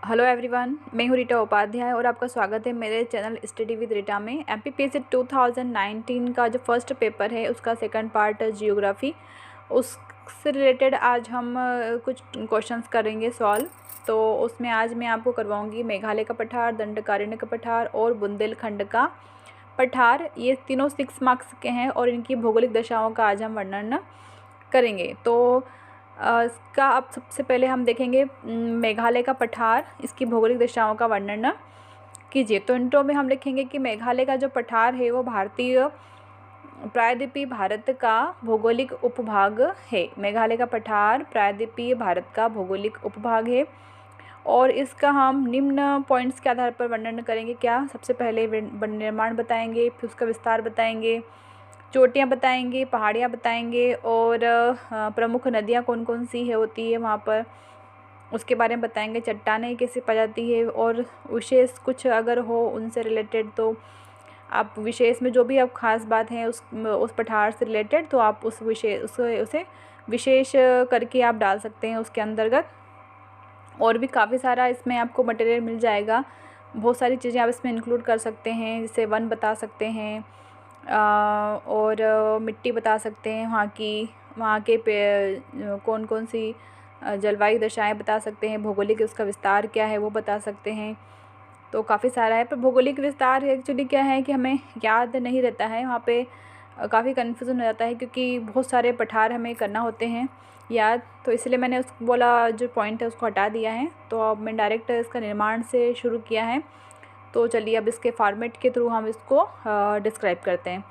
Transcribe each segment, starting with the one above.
Hello everyone, मैं हूँ रीटा उपाध्याय और आपका स्वागत है मेरे चैनल स्टडी विद रीटा में। एमपीपीएससी 2019 का जो फर्स्ट पेपर है उसका सेकंड पार्ट जियोग्राफी, उससे रिलेटेड आज हम कुछ क्वेश्चंस करेंगे सॉल्व। तो उसमें आज मैं आपको करवाऊंगी मेघालय का पठार, दंडकारण्य का पठार और बुंदेलखंड का पठार। ये तीनों 6 मार्क्स के हैं और इनकी भौगोलिक दशाओं का आज हम वर्णन करेंगे। तो इसका अब सबसे पहले हम देखेंगे मेघालय का पठार, इसकी भौगोलिक दशाओं का वर्णन कीजिए। तो इंट्रो में हम लिखेंगे कि मेघालय का जो पठार है वो भारतीय प्रायद्वीपीय भारत का भौगोलिक उपभाग है। मेघालय का पठार प्रायद्वीपीय भारत का भौगोलिक उपभाग है और इसका हम निम्न पॉइंट्स के आधार पर वर्णन करेंगे। क्या? सबसे पहले निर्माण बताएंगे, फिर उसका विस्तार बताएंगे, चोटियाँ बताएंगे, पहाड़ियाँ बताएंगे और प्रमुख नदियाँ कौन कौन सी है होती है वहाँ पर, उसके बारे में बताएंगे। चट्टानें कैसे पाई जाती है और विशेष कुछ अगर हो उनसे रिलेटेड, तो आप विशेष में जो भी आप खास बात है उस पठार से रिलेटेड, तो आप उस विशेष उसे विशेष करके आप डाल सकते हैं उसके अंतर्गत। और भी काफ़ी सारा इसमें आपको मटेरियल मिल जाएगा, बहुत सारी चीज़ें आप इसमें इंक्लूड कर सकते हैं। जैसे वन बता सकते हैं और मिट्टी बता सकते हैं, वहाँ के कौन कौन सी जलवायु दशाएं बता सकते हैं, भौगोलिक उसका विस्तार क्या है वो बता सकते हैं। तो काफ़ी सारा है, पर भौगोलिक विस्तार एक्चुअली क्या है कि हमें याद नहीं रहता है, वहाँ पे काफ़ी कन्फ्यूज़न हो जाता है क्योंकि बहुत सारे पठार हमें करना होते हैं याद। तो इसलिए मैंने उस बोला जो पॉइंट है उसको हटा दिया है। तो अब मैं डायरेक्ट इसका निर्माण से शुरू किया है। तो चलिए अब इसके फॉर्मेट के थ्रू हम इसको डिस्क्राइब करते हैं।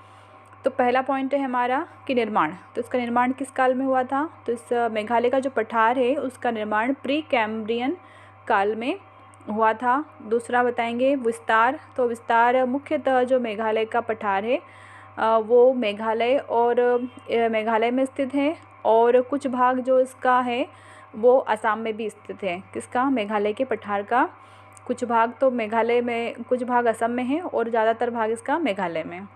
तो पहला पॉइंट है हमारा कि निर्माण। तो इसका निर्माण किस काल में हुआ था? तो इस मेघालय का जो पठार है उसका निर्माण प्री कैम्ब्रियन काल में हुआ था। दूसरा बताएंगे विस्तार। तो विस्तार मुख्यतः जो मेघालय का पठार है वो मेघालय में स्थित है और कुछ भाग जो इसका है वो असम में भी स्थित है। किसका? मेघालय के पठार का कुछ भाग तो मेघालय में, कुछ भाग असम में है और ज़्यादातर भाग इसका मेघालय में।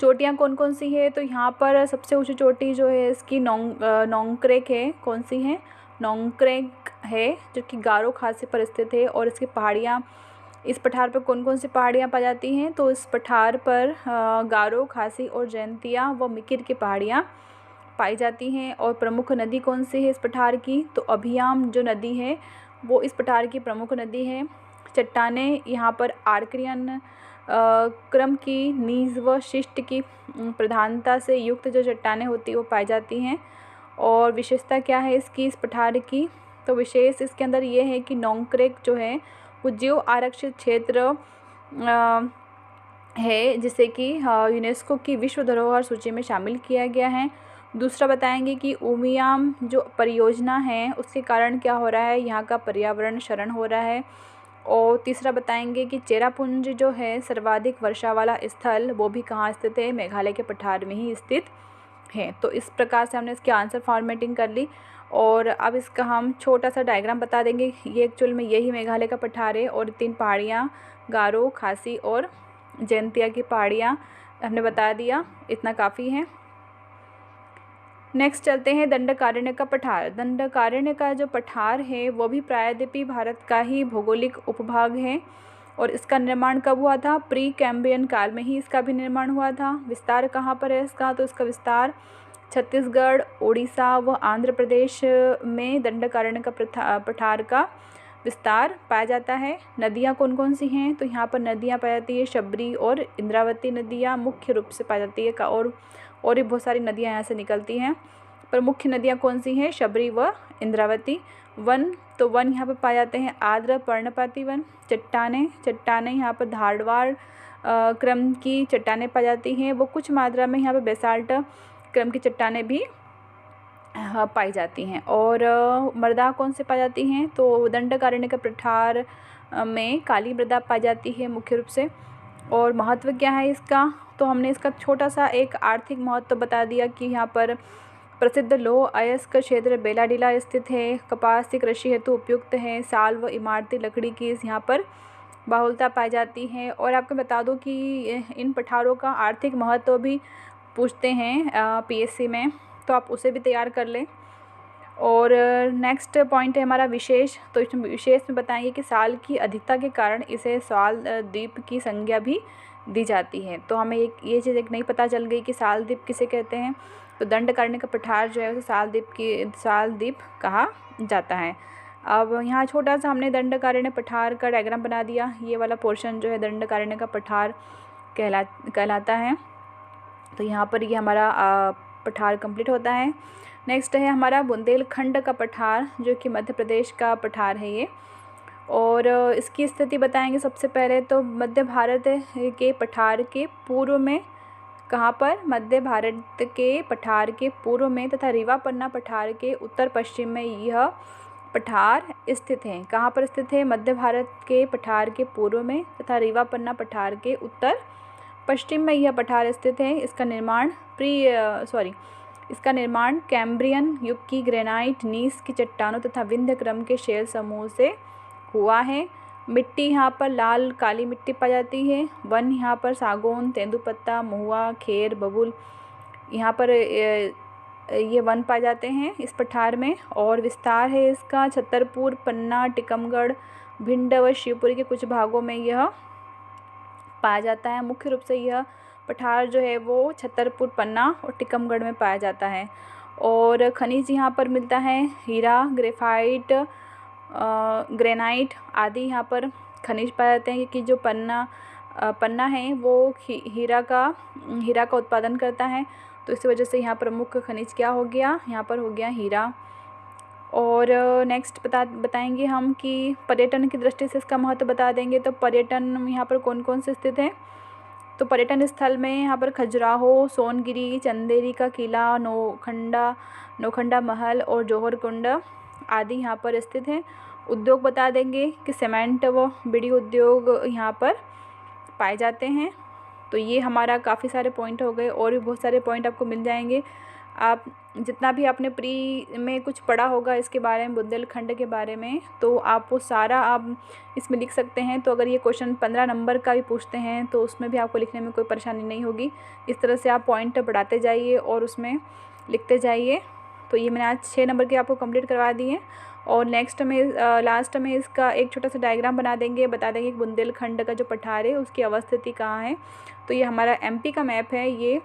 चोटियाँ कौन कौन सी है? तो यहाँ पर सबसे ऊंची चोटी जो है इसकी नोंगक्रेक है। कौन सी है? नोंगक्रेक है, जो कि गारो खासी पर स्थित है। और इसकी पहाड़ियाँ, इस पठार पर कौन कौन सी पहाड़ियाँ पाई जाती हैं? तो इस पठार पर गारो, खासी और जयंतिया व मिकिर की पहाड़ियाँ पाई जाती हैं। और प्रमुख नदी कौन सी है इस पठार की? तो अभियाम जो नदी है वो इस पठार की प्रमुख नदी है। चट्टानें यहाँ पर आर्कियन क्रम की नीज व शिष्ट की प्रधानता से युक्त जो चट्टानें होती है वो पाई जाती हैं। और विशेषता क्या है इसकी, इस पठार की? तो विशेष इसके अंदर ये है कि नोंगक्रेक जो है वो जीव आरक्षित क्षेत्र है, जिसे कि यूनेस्को की विश्व धरोहर सूची में शामिल किया गया है। दूसरा बताएंगे कि उमियाम जो परियोजना है उसके कारण क्या हो रहा है, यहाँ का पर्यावरण क्षरण हो रहा है। और तीसरा बताएंगे कि चेरापुंज जो है सर्वाधिक वर्षा वाला स्थल, वो भी कहाँ स्थित है? मेघालय के पठार में ही स्थित है। तो इस प्रकार से हमने इसकी आंसर फॉर्मेटिंग कर ली। और अब इसका हम छोटा सा डायग्राम बता देंगे। ये एक्चुअल में यही मेघालय का पठार है और 3 पहाड़ियाँ गारो, खासी और जयंतिया की पहाड़ियाँ हमने बता दिया, इतना काफ़ी है। नेक्स्ट चलते हैं दंडकारण्य का पठार। दंडकारण्य का जो पठार है वो भी प्रायद्वीपीय भारत का ही भौगोलिक उपभाग है और इसका निर्माण कब हुआ था? प्री कैम्ब्रियन काल में ही इसका भी निर्माण हुआ था। विस्तार कहाँ पर है इसका? तो इसका विस्तार छत्तीसगढ़, उड़ीसा व आंध्र प्रदेश में दंडकारण्य का पठार का विस्तार पाया जाता है। नदियाँ कौन कौन सी हैं? तो यहाँ पर नदियाँ पाई जाती है शबरी और इंद्रावती नदियाँ मुख्य रूप से पाई जाती है और भी बहुत सारी नदियाँ यहाँ से निकलती हैं, पर मुख्य नदियाँ कौन सी हैं? शबरी व इंद्रावती। वन, तो वन यहाँ पर पाए जाते हैं आर्द्र पर्णपाती वन। चट्टानें यहाँ पर धारवाड़ क्रम की चट्टानें पाई जाती हैं, वो कुछ मात्रा में यहाँ पर बेसाल्ट क्रम की चट्टानें भी पाई जाती हैं। और मृदा कौन से पाई जाती हैं? तो दंडकारण्य के पठार में काली मृदा पाई जाती है मुख्य रूप से। और महत्व क्या है इसका? तो हमने इसका छोटा सा एक आर्थिक महत्व बता दिया कि यहाँ पर प्रसिद्ध लौह अयस्क क्षेत्र बेलाडीला स्थित है। कपास की कृषि हेतु उपयुक्त है। साल व इमारती लकड़ी की यहाँ पर बहुलता पाई जाती है। और आपको बता दूं कि इन पठारों का आर्थिक महत्व भी पूछते हैं पीएससी में, तो आप उसे भी तैयार कर लें। और नेक्स्ट पॉइंट है हमारा विशेष। तो इसमें विशेष में बताएंगे कि साल की अधिकता के कारण इसे साल द्वीप की संज्ञा भी दी जाती है। तो हमें ये चीज़ एक नई पता चल गई कि साल द्वीप किसे कहते हैं। तो दंडकारण्य का पठार जो है उसे साल द्वीप कहा जाता है। अब यहाँ छोटा सा हमने दंडकारण्य पठार का डायग्राम बना दिया। ये वाला पोर्शन जो है दंडकारण्य का पठार कहलाता है। तो यहाँ पर ये हमारा पठार कंप्लीट होता है। नेक्स्ट है हमारा बुंदेलखंड का पठार, जो कि मध्य प्रदेश का पठार है ये। और इसकी स्थिति बताएंगे सबसे पहले। तो मध्य भारत के पठार के पूर्व में, कहाँ पर, मध्य भारत के पठार के पूर्व में तथा रीवा पन्ना पठार के उत्तर पश्चिम में यह पठार स्थित है। कहाँ पर स्थित है? मध्य भारत के पठार के पूर्व में तथा रीवा पन्ना पठार के उत्तर पश्चिम में यह पठार स्थित है। इसका निर्माण कैम्ब्रियन युग की ग्रेनाइट नीस की चट्टानों तथा विंध्य क्रम के शेल समूह से हुआ है। मिट्टी यहाँ पर लाल काली मिट्टी पाई जाती है। वन यहाँ पर सागौन, तेंदुपत्ता, महुआ, खेर, बबूल, यहाँ पर ये वन पाए जाते हैं इस पठार में। और विस्तार है इसका छतरपुर, पन्ना, टीकमगढ़, भिंड व शिवपुरी के कुछ भागों में यह पाया जाता है। मुख्य रूप से यह पठार जो है वो छतरपुर, पन्ना और टीकमगढ़ में पाया जाता है। और खनिज यहाँ पर मिलता है हीरा, ग्रेफाइट, ग्रेनाइट आदि यहाँ पर खनिज पाए जाते हैं। कि जो पन्ना है वो हीरा का उत्पादन करता है। तो इस वजह से यहाँ प्रमुख खनिज क्या हो गया? यहाँ पर हो गया हीरा। और नेक्स्ट बताएंगे हम कि पर्यटन की दृष्टि से इसका महत्व बता देंगे। तो पर्यटन यहाँ पर कौन कौन से स्थित है? तो पर्यटन स्थल में यहाँ पर खजुराहो, सोनगिरी, चंदेरी का किला, नौखंडा महल और जौहर कुंड आदि यहाँ पर स्थित हैं। उद्योग बता देंगे कि सीमेंट व बीड़ी उद्योग यहाँ पर पाए जाते हैं। तो ये हमारा काफ़ी सारे पॉइंट हो गए, और भी बहुत सारे पॉइंट आपको मिल जाएंगे। आप जितना भी आपने प्री में कुछ पढ़ा होगा इसके बारे में, बुंदेलखंड के बारे में, तो आप वो सारा आप इसमें लिख सकते हैं। तो अगर ये क्वेश्चन 15 नंबर का भी पूछते हैं तो उसमें भी आपको लिखने में कोई परेशानी नहीं होगी। इस तरह से आप पॉइंट बढ़ाते जाइए और उसमें लिखते जाइए। तो ये मैंने आज 6 नंबर के आपको कंप्लीट करवा दिए। और नेक्स्ट में लास्ट में इसका एक छोटा सा डायग्राम बना देंगे, बता देंगे कि बुंदेलखंड का जो पठार है उसकी अवस्थिति कहाँ है। तो ये हमारा एमपी का मैप है। ये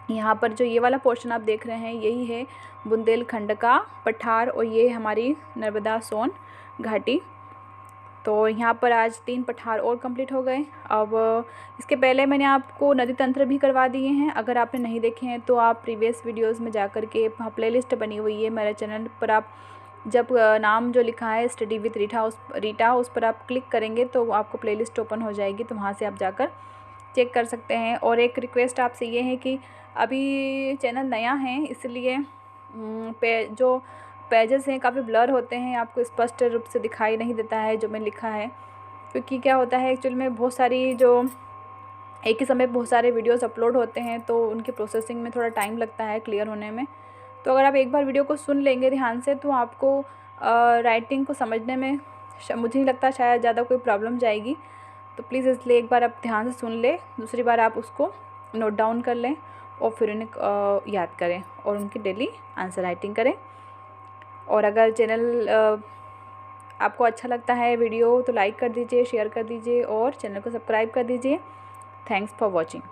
यहाँ पर जो ये वाला पोर्शन आप देख रहे हैं यही है बुंदेलखंड का पठार, और ये हमारी नर्मदा सोन घाटी। तो यहाँ पर आज 3 पठार और कंप्लीट हो गए। अब इसके पहले मैंने आपको नदी तंत्र भी करवा दिए हैं। अगर आपने नहीं देखे हैं तो आप प्रीवियस वीडियोस में जा कर के प्लेलिस्ट बनी हुई है मेरे चैनल पर। आप जब नाम जो लिखा है स्टडी विद रीटा उस पर आप क्लिक करेंगे तो आपको प्लेलिस्ट ओपन हो जाएगी। तो वहाँ से आप जाकर चेक कर सकते हैं। और एक रिक्वेस्ट आपसे ये है कि अभी चैनल नया है, इसलिए जो पेजेस हैं काफ़ी ब्लर होते हैं, आपको स्पष्ट रूप से दिखाई नहीं देता है जो मैं लिखा है। क्योंकि क्या होता है एक्चुअल में बहुत सारी एक ही समय बहुत सारे वीडियोस अपलोड होते हैं, तो उनकी प्रोसेसिंग में थोड़ा टाइम लगता है क्लियर होने में। तो अगर आप एक बार वीडियो को सुन लेंगे ध्यान से तो आपको राइटिंग को समझने में मुझे नहीं लगता शायद ज़्यादा कोई प्रॉब्लम जाएगी। तो प्लीज़ इसलिए एक बार आप ध्यान से सुन लें, दूसरी बार आप उसको नोट डाउन कर लें और फिर उन्हें याद करें और उनकी डेली आंसर राइटिंग करें। और अगर चैनल आपको अच्छा लगता है वीडियो तो लाइक कर दीजिए, शेयर कर दीजिए और चैनल को सब्सक्राइब कर दीजिए। Thanks for watching.